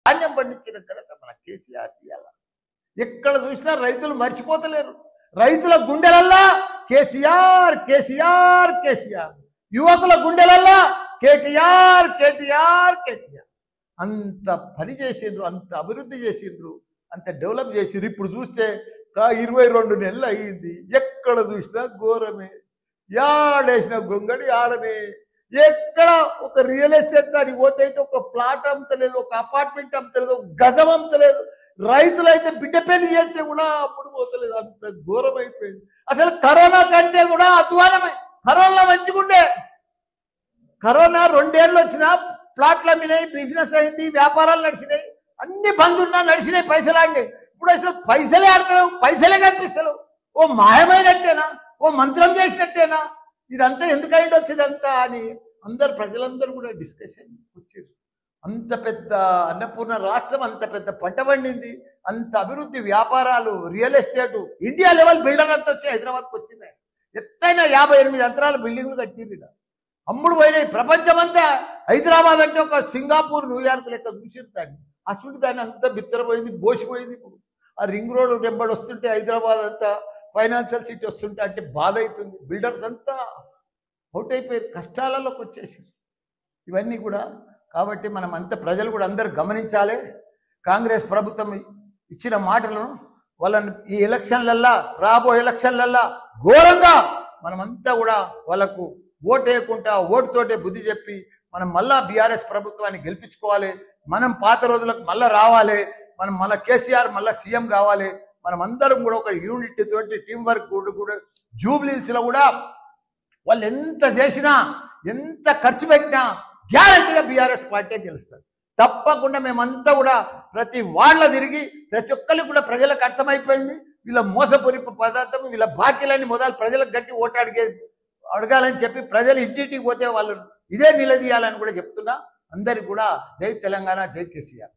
ధాన్యం పండించిన ఘనత మన కేసీఆర్ ఇయ్యాల. ఎక్కడ చూసినా రైతులు మర్చిపోతలేరు. రైతుల గుండెలల్లా కేసీఆర్ కేసీఆర్ కేసీఆర్, యువకుల గుండెలల్లా కేటీఆర్ కేటీఆర్ కేటీఆర్. అంత పని చేసిండ్రు, అంత అభివృద్ధి చేసిండ్రు, అంత డెవలప్ చేసిండ్రు. ఇప్పుడు చూస్తే 22 నెలలు అయ్యింది, ఎక్కడ చూసినా ఘోరమే. యాడేసిన గొంగడి ఆడనే. ఎక్కడ ఒక రియల్ ఎస్టేట్ దానికి పోతే అయితే ఒక ప్లాట్ అమ్మతలేదు, ఒక అపార్ట్మెంట్ అమ్మతలేదు, ఒక గజం అమ్మతలేదు. రైతులైతే బిడ్డ పెళ్లి చేస్తే కూడా అప్పుడు పోతలేదు. అంత ఘోరం అయిపోయింది. అసలు కరోనా కంటే కూడా అధ్వానమే. కరోనా మంచిగుండే. కరోనా 2 ఏళ్ళు వచ్చినా ప్లాట్లు అమ్మినాయి, బిజినెస్ అయింది, వ్యాపారాలు నడిచినాయి, అన్ని బంద్ ఉన్నా నడిచినాయి, పైసలు ఆడినాయి. ఇప్పుడు అసలు పైసలే ఆడతలేవు, పైసలే కనిపిస్తలేవు. ఓ మాయమైనట్టేనా, ఓ మంత్రం చేసినట్టేనా, ఇదంతా ఎందుకైంది వచ్చేదంతా అని ప్రజలందరూ కూడా డిస్కషన్ వచ్చారు. అంత పెద్ద అన్నపూర్ణ రాష్ట్రం, అంత పెద్ద పంట పండింది, అంత అభివృద్ధి, వ్యాపారాలు, real estate, India level builder అంతా వచ్చి హైదరాబాద్కి వచ్చినాయి. ఎత్తైన 58 అంతరాల బిల్డింగ్లు కట్టింది. అమ్ముడు పోయినాయి. ప్రపంచమంతా హైదరాబాద్ అంటే ఒక సింగపూర్, న్యూయార్క్ లెక్క చూసిరు దాన్ని. ఆ చుట్టూ దాన్ని అంతా బిత్తరపోయింది, బోసిపోయింది. ఇప్పుడు ఆ రింగ్ రోడ్ వెంబడి వస్తుంటే హైదరాబాద్ అంతా ఫైనాన్షియల్ సిటీ వస్తుంటే అంటే బాధ అవుతుంది. బిల్డర్స్ అంతా అవుట్ అయిపోయారు, కష్టాలలోకి వచ్చేసి. ఇవన్నీ కూడా కాబట్టి మనం అంతా ప్రజలు కూడా అందరూ గమనించాలి. కాంగ్రెస్ ప్రభుత్వం ఇచ్చిన మాటలను వాళ్ళని ఈ ఎలక్షన్లల్లా, రాబో ఎలక్షన్లల్లా ఘోరంగా మనమంతా కూడా వాళ్ళకు ఓటు వేయకుండా ఓటుతోటే బుద్ధి చెప్పి మనం మళ్ళా బీఆర్ఎస్ ప్రభుత్వాన్ని గెలిపించుకోవాలి. మనం పాత రోజులకు మళ్ళీ రావాలి. మనం మళ్ళీ కేసీఆర్ మళ్ళీ సీఎం కావాలి. మనం అందరం కూడా ఒక యూనిట్ తోటి టీం వర్క్ కూడా జూబ్లీహిల్స్లో కూడా వాళ్ళు ఎంత చేసినా, ఎంత ఖర్చు పెట్టినా గ్యారంటీగా బీఆర్ఎస్ పార్టీ గెలుస్తారు. తప్పకుండా మేమంతా కూడా ప్రతి వాళ్ళ తిరిగి ప్రతి ఒక్కరికి కూడా ప్రజలకు అర్థమైపోయింది. వీళ్ళ మోసపూరిత పదార్థం, వీళ్ళ బాకీలన్నీ మొదలు ప్రజలకు గట్టి ఓటు అడగాలని చెప్పి ప్రజలు ఇంటింటికి పోతే వాళ్ళు ఇదే నిలదీయాలని కూడా చెప్తున్నా. అందరికి కూడా జై తెలంగాణ, జై కేసీఆర్.